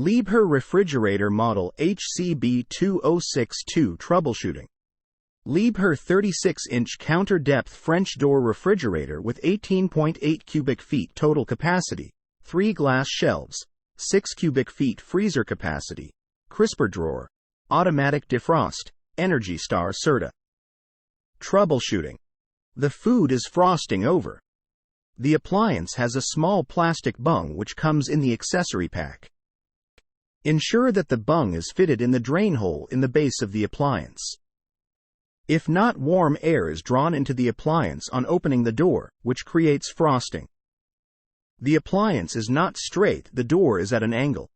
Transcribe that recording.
Liebherr refrigerator model HCB2062 troubleshooting. Liebherr 36-inch counter-depth French door refrigerator with 18.8 cubic feet total capacity, 3 glass shelves, 6 cubic feet freezer capacity, crisper drawer, automatic defrost, Energy Star Certa. Troubleshooting. The food is frosting over. The appliance has a small plastic bung which comes in the accessory pack. Ensure that the bung is fitted in the drain hole in the base of the appliance. If not, warm air is drawn into the appliance on opening the door, which creates frosting. The appliance is not straight, the door is at an angle.